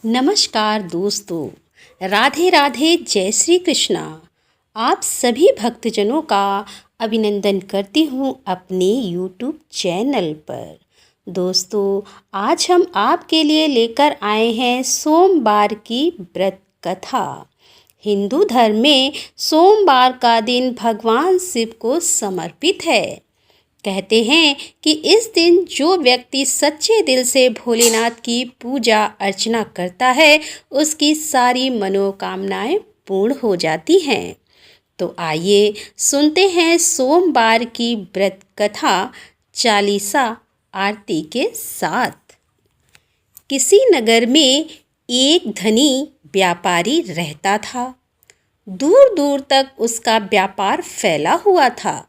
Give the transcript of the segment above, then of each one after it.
नमस्कार दोस्तों, राधे राधे, जय श्री कृष्णा। आप सभी भक्तजनों का अभिनंदन करती हूँ अपने यूट्यूब चैनल पर। दोस्तों, आज हम आपके लिए लेकर आए हैं सोमवार की व्रत कथा। हिंदू धर्म में सोमवार का दिन भगवान शिव को समर्पित है। कहते हैं कि इस दिन जो व्यक्ति सच्चे दिल से भोलेनाथ की पूजा अर्चना करता है, उसकी सारी मनोकामनाएं पूर्ण हो जाती हैं। तो आइए सुनते हैं सोमवार की व्रत कथा चालीसा आरती के साथ। किसी नगर में एक धनी व्यापारी रहता था। दूर दूर तक उसका व्यापार फैला हुआ था।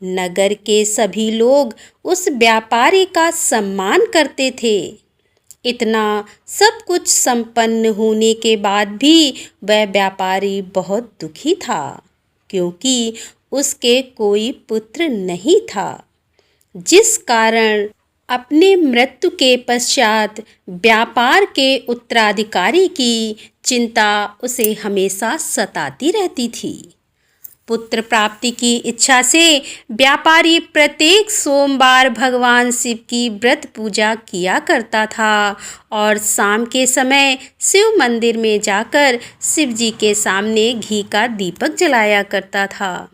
नगर के सभी लोग उस व्यापारी का सम्मान करते थे। इतना सब कुछ संपन्न होने के बाद भी वह व्यापारी बहुत दुखी था, क्योंकि उसके कोई पुत्र नहीं था, जिस कारण अपने मृत्यु के पश्चात व्यापार के उत्तराधिकारी की चिंता उसे हमेशा सताती रहती थी। पुत्र प्राप्ति की इच्छा से व्यापारी प्रत्येक सोमवार भगवान शिव की व्रत पूजा किया करता था और शाम के समय शिव मंदिर में जाकर शिव जी के सामने घी का दीपक जलाया करता था।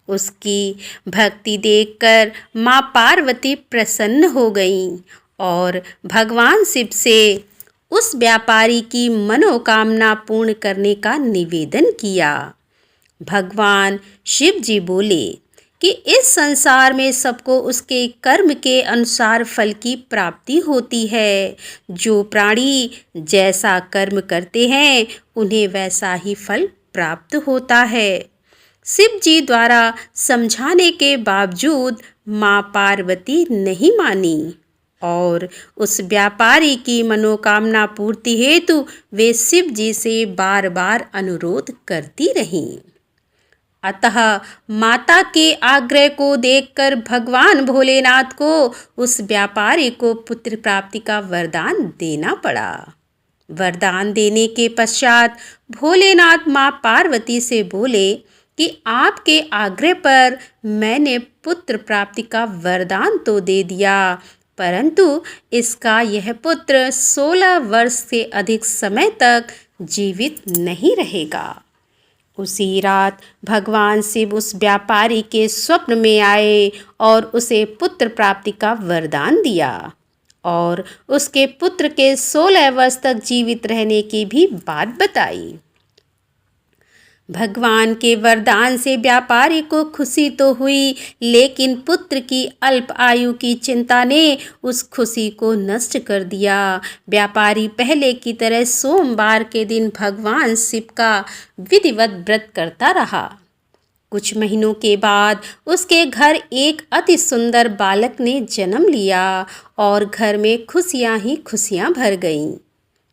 उसकी भक्ति देखकर माँ पार्वती प्रसन्न हो गईं और भगवान शिव से उस व्यापारी की मनोकामना पूर्ण करने का निवेदन किया। भगवान शिव जी बोले कि इस संसार में सबको उसके कर्म के अनुसार फल की प्राप्ति होती है। जो प्राणी जैसा कर्म करते हैं, उन्हें वैसा ही फल प्राप्त होता है। शिव जी द्वारा समझाने के बावजूद माँ पार्वती नहीं मानी और उस व्यापारी की मनोकामना पूर्ति हेतु वे शिव जी से बार बार अनुरोध करती रहीं। अतः माता के आग्रह को देखकर भगवान भोलेनाथ को उस व्यापारी को पुत्र प्राप्ति का वरदान देना पड़ा। वरदान देने के पश्चात भोलेनाथ माँ पार्वती से बोले कि आपके आग्रह पर मैंने पुत्र प्राप्ति का वरदान तो दे दिया, परंतु इसका यह पुत्र 16 वर्ष से अधिक समय तक जीवित नहीं रहेगा। उसी रात भगवान शिव उस व्यापारी के स्वप्न में आए और उसे पुत्र प्राप्ति का वरदान दिया और उसके पुत्र के 16 वर्ष तक जीवित रहने की भी बात बताई। भगवान के वरदान से व्यापारी को खुशी तो हुई, लेकिन पुत्र की अल्प आयु की चिंता ने उस खुशी को नष्ट कर दिया। व्यापारी पहले की तरह सोमवार के दिन भगवान शिव का विधिवत व्रत करता रहा। कुछ महीनों के बाद उसके घर एक अति सुंदर बालक ने जन्म लिया और घर में खुशियां ही खुशियां भर गईं।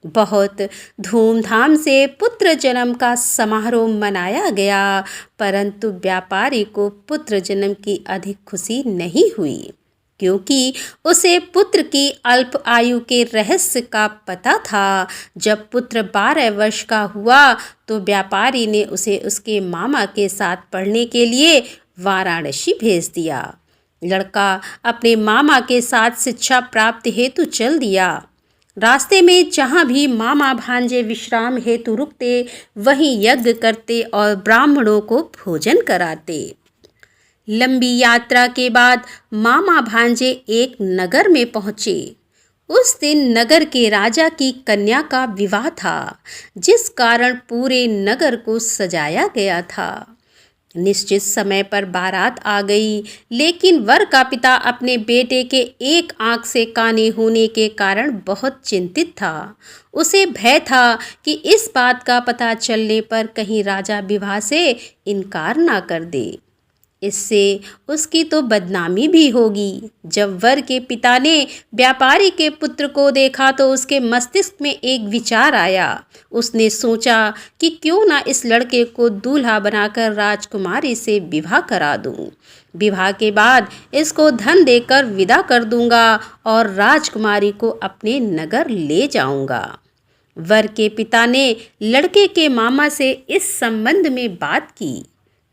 बहुत धूमधाम से पुत्र जन्म का समारोह मनाया गया, परंतु व्यापारी को पुत्र जन्म की अधिक खुशी नहीं हुई, क्योंकि उसे पुत्र की अल्प आयु के रहस्य का पता था। जब पुत्र 12 वर्ष का हुआ तो व्यापारी ने उसे उसके मामा के साथ पढ़ने के लिए वाराणसी भेज दिया। लड़का अपने मामा के साथ शिक्षा प्राप्ति हेतु चल दिया। रास्ते में जहाँ भी मामा भांजे विश्राम हेतु रुकते, वहीं यज्ञ करते और ब्राह्मणों को भोजन कराते। लंबी यात्रा के बाद मामा भांजे एक नगर में पहुँचे। उस दिन नगर के राजा की कन्या का विवाह था, जिस कारण पूरे नगर को सजाया गया था। निश्चित समय पर बारात आ गई, लेकिन वर का पिता अपने बेटे के एक आंख से काने होने के कारण बहुत चिंतित था। उसे भय था कि इस बात का पता चलने पर कहीं राजा विवाह से इनकार ना कर दे। इससे उसकी तो बदनामी भी होगी। जब वर के पिता ने व्यापारी के पुत्र को देखा तो उसके मस्तिष्क में एक विचार आया। उसने सोचा कि क्यों ना इस लड़के को दूल्हा बनाकर राजकुमारी से विवाह करा दूं। विवाह के बाद इसको धन देकर विदा कर दूंगा और राजकुमारी को अपने नगर ले जाऊंगा। वर के पिता ने लड़के के मामा से इस संबंध में बात की।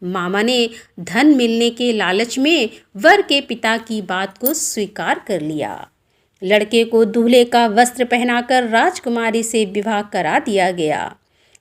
मामा ने धन मिलने के लालच में वर के पिता की बात को स्वीकार कर लिया। लड़के को दूल्हे का वस्त्र पहनाकर राजकुमारी से विवाह करा दिया गया।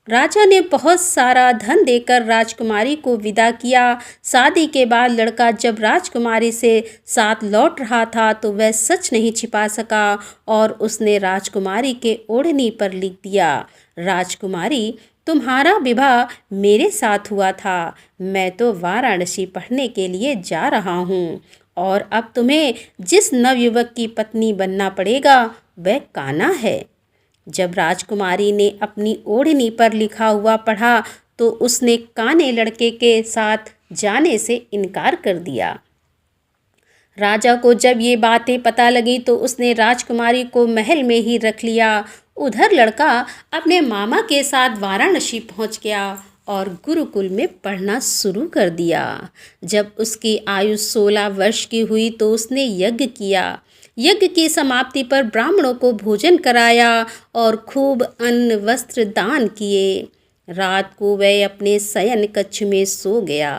राजा ने बहुत सारा धन देकर राजकुमारी को विदा किया। शादी के बाद लड़का जब राजकुमारी से साथ लौट रहा था तो वह सच नहीं छिपा सका और उसने राजकुमारी के ओढ़नी पर लिख दिया, राजकुमारी, तुम्हारा विवाह मेरे साथ हुआ था। मैं तो वाराणसी पढ़ने के लिए जा रहा हूँ और अब तुम्हें जिस नवयुवक की पत्नी बनना पड़ेगा वह कान्हा है। जब राजकुमारी ने अपनी ओढ़नी पर लिखा हुआ पढ़ा तो उसने काने लड़के के साथ जाने से इनकार कर दिया। राजा को जब ये बातें पता लगी तो उसने राजकुमारी को महल में ही रख लिया। उधर लड़का अपने मामा के साथ वाराणसी पहुंच गया और गुरुकुल में पढ़ना शुरू कर दिया। जब उसकी आयु 16 वर्ष की हुई तो उसने यज्ञ किया। यज्ञ की समाप्ति पर ब्राह्मणों को भोजन कराया और खूब अन्न वस्त्र दान किए। रात को वह अपने शयन कक्ष में सो गया।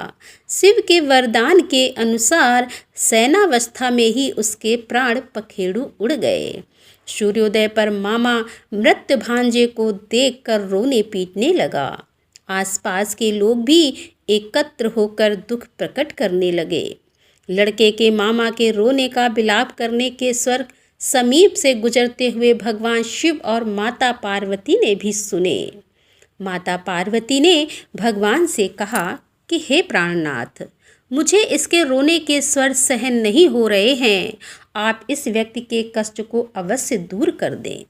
शिव के वरदान के अनुसार शयनावस्था में ही उसके प्राण पखेरु उड़ गए। सूर्योदय पर मामा मृत भांजे को देखकर रोने पीटने लगा। आसपास के लोग भी एकत्र होकर दुख प्रकट करने लगे। लड़के के मामा के रोने का विलाप करने के स्वर समीप से गुजरते हुए भगवान शिव और माता पार्वती ने भी सुने। माता पार्वती ने भगवान से कहा कि हे प्राणनाथ, मुझे इसके रोने के स्वर सहन नहीं हो रहे हैं। आप इस व्यक्ति के कष्ट को अवश्य दूर कर दें।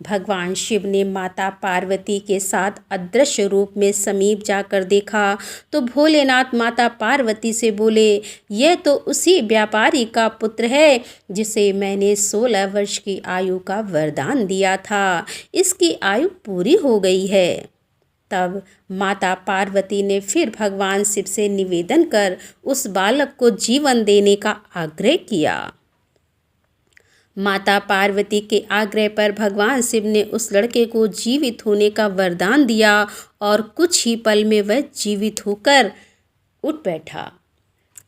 भगवान शिव ने माता पार्वती के साथ अदृश्य रूप में समीप जाकर देखा तो भोलेनाथ माता पार्वती से बोले, यह तो उसी व्यापारी का पुत्र है जिसे मैंने 16 वर्ष की आयु का वरदान दिया था। इसकी आयु पूरी हो गई है। तब माता पार्वती ने फिर भगवान शिव से निवेदन कर उस बालक को जीवन देने का आग्रह किया। माता पार्वती के आग्रह पर भगवान शिव ने उस लड़के को जीवित होने का वरदान दिया और कुछ ही पल में वह जीवित होकर उठ बैठा।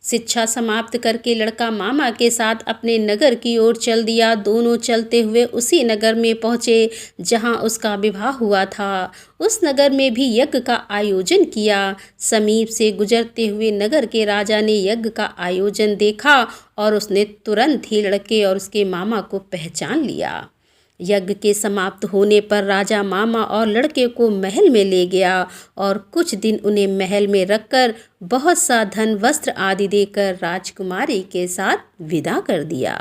शिक्षा समाप्त करके लड़का मामा के साथ अपने नगर की ओर चल दिया। दोनों चलते हुए उसी नगर में पहुँचे जहाँ उसका विवाह हुआ था। उस नगर में भी यज्ञ का आयोजन किया। समीप से गुजरते हुए नगर के राजा ने यज्ञ का आयोजन देखा और उसने तुरंत ही लड़के और उसके मामा को पहचान लिया। यज्ञ के समाप्त होने पर राजा मामा और लड़के को महल में ले गया और कुछ दिन उन्हें महल में रखकर बहुत सा धन वस्त्र आदि देकर राजकुमारी के साथ विदा कर दिया।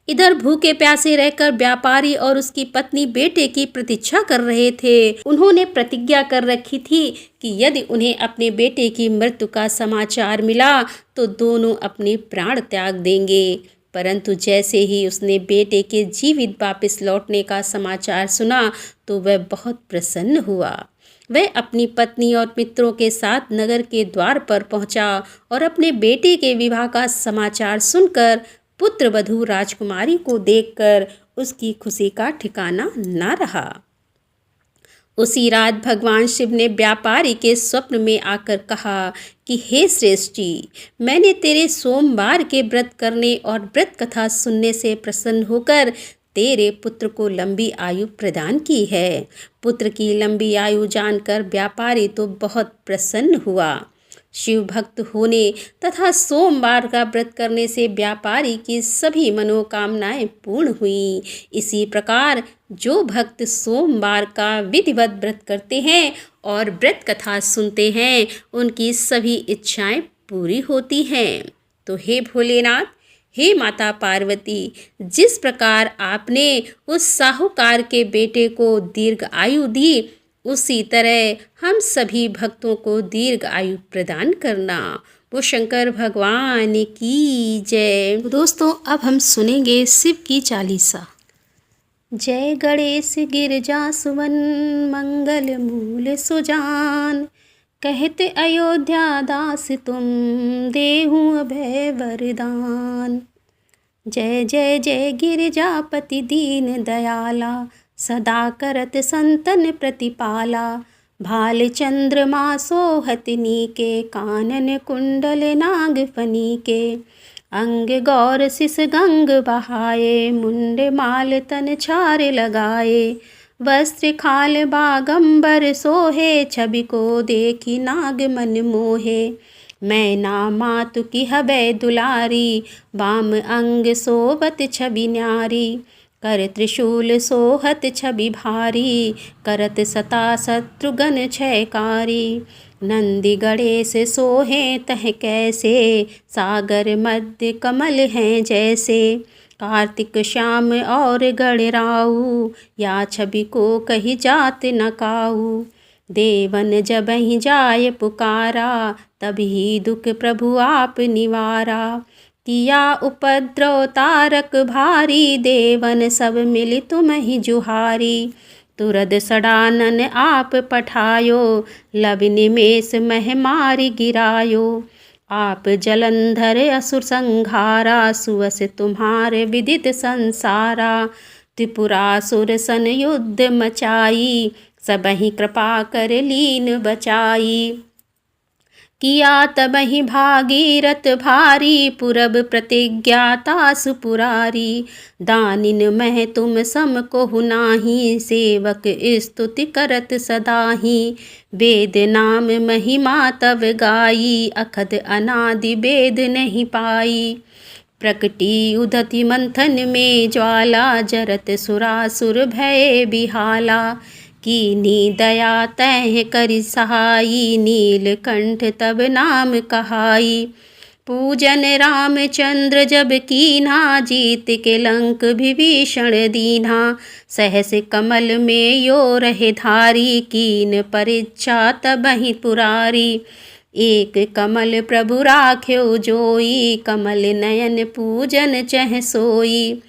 इधर भूखे प्यासे रहकर व्यापारी और उसकी पत्नी बेटे की प्रतीक्षा कर रहे थे। उन्होंने प्रतिज्ञा कर रखी थी कि यदि उन्हें अपने बेटे की मृत्यु का समाचार मिला तो दोनों अपने प्राण त्याग देंगे। परंतु जैसे ही उसने बेटे के जीवित वापस लौटने का समाचार सुना तो वह बहुत प्रसन्न हुआ। वह अपनी पत्नी और मित्रों के साथ नगर के द्वार पर पहुंचा और अपने बेटे के विवाह का समाचार सुनकर पुत्र वधू राजकुमारी को देखकर उसकी खुशी का ठिकाना न रहा। उसी रात भगवान शिव ने व्यापारी के स्वप्न में आकर कहा कि हे श्रेष्ठ जी, मैंने तेरे सोमवार के व्रत करने और व्रत कथा सुनने से प्रसन्न होकर तेरे पुत्र को लंबी आयु प्रदान की है। पुत्र की लंबी आयु जानकर व्यापारी तो बहुत प्रसन्न हुआ। शिव भक्त होने तथा सोमवार का व्रत करने से व्यापारी की सभी मनोकामनाएं पूर्ण हुई। इसी प्रकार जो भक्त सोमवार का विधिवत व्रत करते हैं और व्रत कथा सुनते हैं उनकी सभी इच्छाएं पूरी होती हैं। तो हे भोलेनाथ, हे माता पार्वती, जिस प्रकार आपने उस साहूकार के बेटे को दीर्घ आयु दी उसी तरह हम सभी भक्तों को दीर्घ आयु प्रदान करना। वो शंकर भगवान की जय। दोस्तों, अब हम सुनेंगे शिव की चालीसा। जय गणेश गिरजा सुवन मंगल मूल सुजान, कहते अयोध्या दास तुम देहु अभय वरदान। जय जय जय गिरजापति दीन दयाला, सदा करत संतन प्रतिपाला। भाल चंद्रमा सोहत नीके, कानन कुंडल नाग फनीके। अंग गौर सिस गंग बहाए, मुंड माल तन छार लगाए। वस्त्र खाल बागंबर सोहे, छवि को देखी नाग मन मोहे। मैना मातु की हबै दुलारी, वाम अंग सोबत छवि न्यारी। कर त्रिशूल सोहत छवि भारी, करत सता शत्रुघ्न छयकारी। नंदी गणेश सोहे तह कैसे, सागर मध्य कमल हैं जैसे। कार्तिक श्याम और गणराऊ, या छवि को कही जात न काऊ। देवन जबहि जाय पुकारा, तभी दुख प्रभु आप निवारा। किया उपद्रव तारक भारी, देवन सब मिल तुम ही जुहारी। तुरद सडानन आप पठायो, लब निमेष मह मारि गिरायो। आप जलंधर असुर संहारा, सुअस तुम्हारे विदित संसारा। त्रिपुरासुर सन युद्ध मचाई, सबहि कृपा कर लीन बचाई। किया तबहि भागीरथ भारी, पुरब प्रतिज्ञा तासु पुरारी। दानिन मह तुम सम कोहु नाही, सेवक स्तुति करत सदाही। वेद नाम महिमा तब गाई, अखद अनादि वेद नहीं पाई। प्रकटी उदति मंथन में ज्वाला, जरत सुरासुर भय बिहाला। कीनी दया तैह करि सहाई, नीलकंठ तब नाम कहाई। पूजन रामचंद्र जब कीन्हा, जीत के लंक विभीषण दीन्हा। सहस कमल में यो रहे धारी, कीन परीक्षा तबहि पुरारी। एक कमल प्रभु राख्यो जोई, कमल नयन पूजन चह सोई।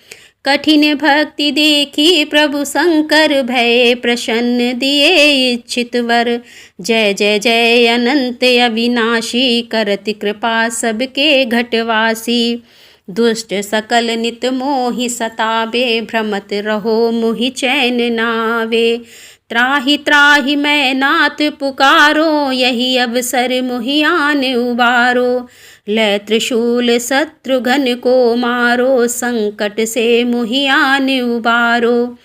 कठिन भक्ति देखी प्रभु शंकर, भय प्रसन्न दिए इच्छित वर। जय जय जय अनंत अविनाशी, करति कृपा सबके घटवासी। दुष्ट सकल नित मोहि सतावे, भ्रमत रहो मुहि चैन नावे। त्राहि त्राहि मैं नाथ पुकारो, यही अवसर मुहि आन उबारो। लै त्रिशूल शत्रुघ्न को मारो, संकट से मुहि आन उबारो।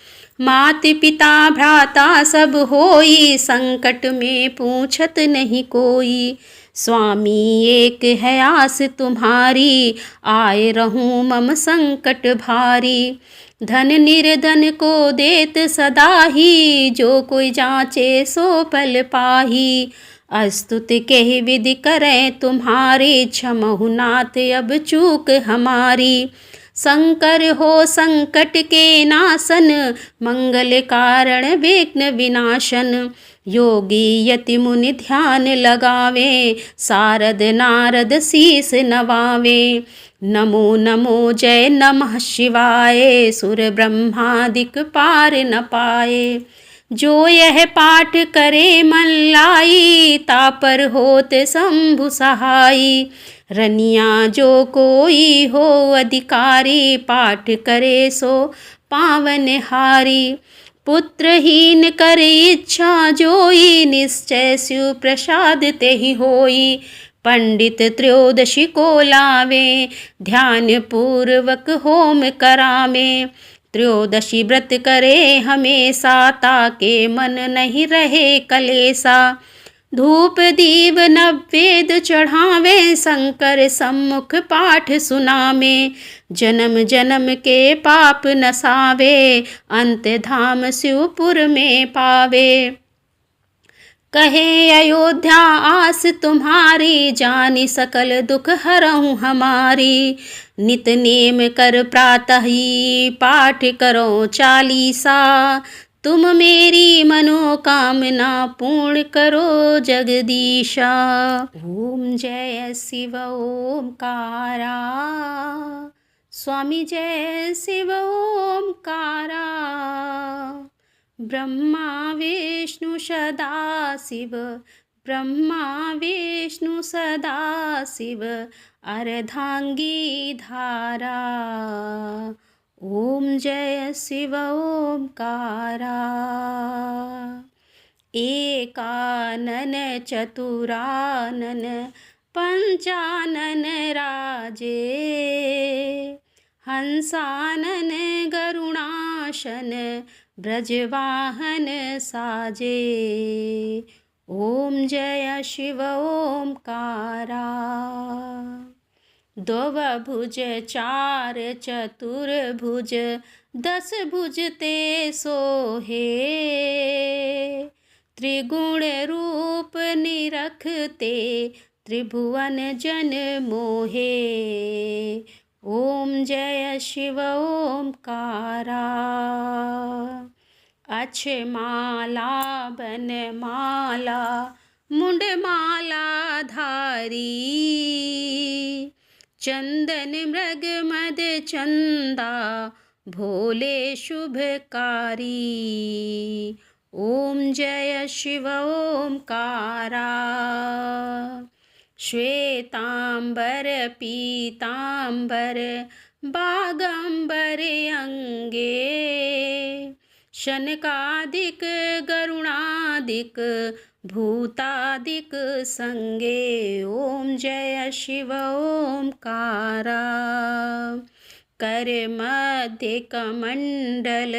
मात पिता भ्राता सब होई, संकट में पूछत नहीं कोई। स्वामी एक है आस तुम्हारी, आए रहूं मम संकट भारी। धन निर्धन को देत सदा ही, जो कोई जांचे सो पल पाही। अस्तुति के विधि करें तुम्हारी, क्षमहु नाथ अब चूक हमारी। शंकर हो संकट के नाशन, मंगल कारण विघ्न विनाशन। योगी यति मुनि ध्यान लगावे, सारद नारद शीस नवावे। नमो नमो जय नमः शिवाय, सुर ब्रह्मादिक पार न पाए। जो यह पाठ करे मन लाई, तापर होत शंभु सहाई। रनिया जो कोई हो अधिकारी, पाठ करे सो पावन हारी। पुत्रहीन कर इच्छा जोई, निश्चय शिव प्रसाद तेहि होई। पंडित त्रयोदशी को लावे, ध्यान पूर्वक होम करावे। त्रयोदशी व्रत करे हमेशा, ताके मन नहीं रहे कलेसा। धूप दीव नवेद चढ़ावे, शंकर सम्मुख पाठ सुनावे। जन्म जन्म के पाप नसावे, अंत धाम शिवपुर में पावे। कहे अयोध्या आस तुम्हारी, जानी सकल दुख हरऊँ हमारी। नित नेम कर प्रातः ही, पाठ करो चालीसा। तुम मेरी मनोकामना पूर्ण करो जगदीशा। ओम जय शिव ओमकारा, स्वामी जय शिव ओमकारा। ब्रह्मा विष्णु सदा शिव, ब्रह्मा विष्णु सदा शिव, अर्धांगी धारा। ॐ जय शिव ओंकारा। एकानन चतुरानन पंचानन राजे, हंसानन गरुणाशन ब्रजवाहन साजे। ॐ जय शिव ओंकारा। दो भुज चार चतुर्भुज 10 भुज ते सोहे, त्रिगुण रूप निरखते त्रिभुवन जन मोहे। ॐ जय शिव ओंकारा। अक्षमाला बनमाला मुंडमाला धारी, चंदन मृग मद चंदा भोले शुभकारी। ॐ जय शिव ओंकारा। श्वेतांबर पीतांबर बागंबर अंगे, शनकादिक गरुणादिक भूतादिक संगे। ॐ जय शिव ओंकारा। कर मध्य कमंडल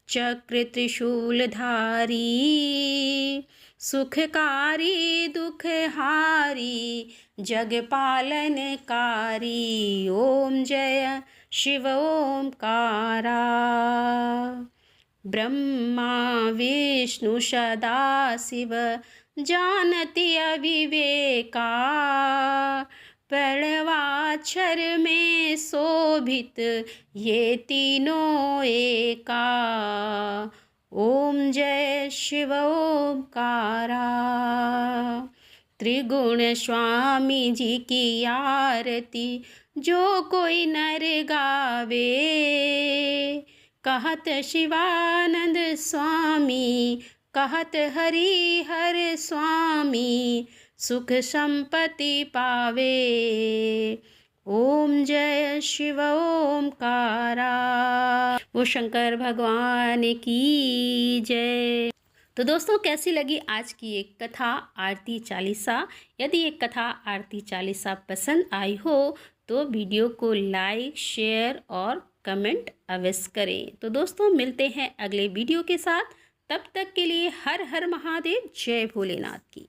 चक्र त्रिशूलधारी, सुखकारी दुखहारी जगपालनकारी। ॐ जय शिव ओंकारा। ब्रह्मा विष्णु सदा शिव जानती अविवेका, प्रणवाक्षर में शोभित ये तीनों एका। ॐ जय शिव ओंकारा। त्रिगुण स्वामी जी की आरती जो कोई नर गावे, कहत शिवानंद स्वामी कहत हरि हर स्वामी, सुख संपत्ति पावे। ॐ जय शिव ओंकारा। वो शंकर भगवान की जय। तो दोस्तों, कैसी लगी आज की एक कथा आरती चालीसा। यदि एक कथा आरती चालीसा पसंद आई हो तो वीडियो को लाइक शेयर और कमेंट अवश्य करें। तो दोस्तों, मिलते हैं अगले वीडियो के साथ। तब तक के लिए हर हर महादेव, जय भोलेनाथ की।